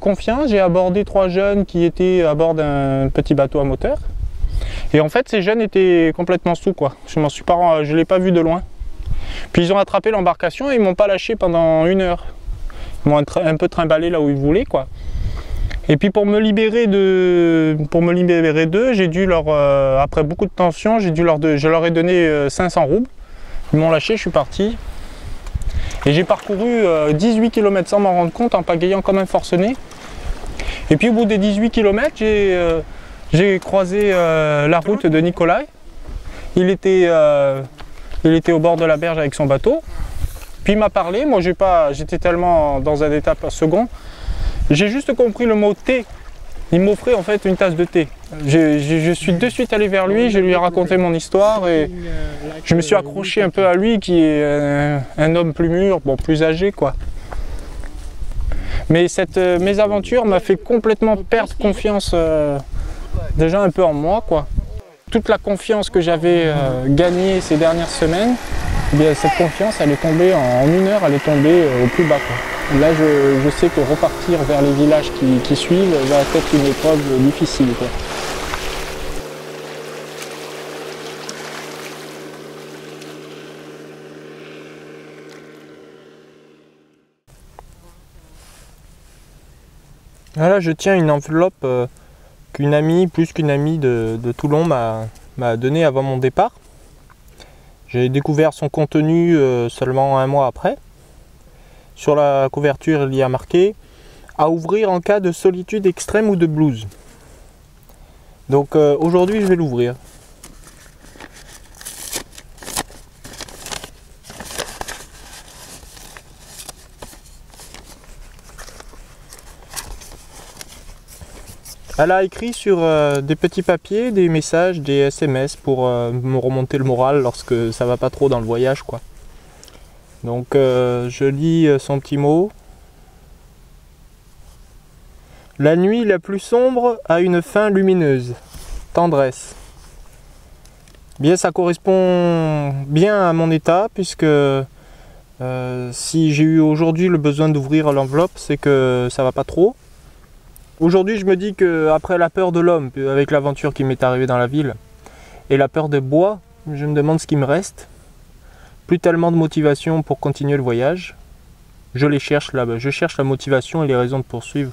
confiance, j'ai abordé 3 jeunes qui étaient à bord d'un petit bateau à moteur. Et en fait, ces jeunes étaient complètement sous, quoi. Je l'ai pas vu de loin. Puis ils ont attrapé l'embarcation et ils m'ont pas lâché pendant 1 heure. Ils m'ont un peu trimballé là où ils voulaient, quoi. Et puis pour me libérer d'eux, j'ai dû leur, après beaucoup de tension, je leur ai donné 500 roubles. Ils m'ont lâché, je suis parti. Et j'ai parcouru 18 km sans m'en rendre compte, en pagayant comme un forcené. Et puis au bout des 18 km, j'ai croisé la route de Nikolai. Il était au bord de la berge avec son bateau. Puis il m'a parlé, moi j'étais tellement dans un état second. J'ai juste compris le mot thé. Il m'offrait en fait une tasse de thé. Je suis de suite allé vers lui, je lui ai raconté mon histoire et je me suis accroché un peu à lui qui est un homme plus mûr, bon, plus âgé, quoi. Mais cette mésaventure m'a fait complètement perdre confiance déjà un peu en moi, quoi. Toute la confiance que j'avais gagnée ces dernières semaines, eh bien, cette confiance elle est tombée en 1 heure, elle est tombée au plus bas, quoi. Là, je sais que repartir vers les villages qui suivent va être une épreuve difficile, quoi. Là, je tiens une enveloppe qu'une amie, plus qu'une amie de Toulon m'a donnée avant mon départ. J'ai découvert son contenu seulement 1 mois après. Sur la couverture, il y a marqué « À ouvrir en cas de solitude extrême ou de blues ». Donc aujourd'hui, je vais l'ouvrir. Elle a écrit sur des petits papiers, des messages, des SMS pour me remonter le moral lorsque ça va pas trop dans le voyage, quoi. Donc je lis son petit mot. La nuit la plus sombre a une fin lumineuse. Tendresse. Bien, ça correspond bien à mon état puisque si j'ai eu aujourd'hui le besoin d'ouvrir l'enveloppe, c'est que ça va pas trop. Aujourd'hui, je me dis que après la peur de l'homme, avec l'aventure qui m'est arrivée dans la ville, et la peur des bois, je me demande ce qui me reste. Plus tellement de motivation pour continuer le voyage. Je cherche la motivation et les raisons de poursuivre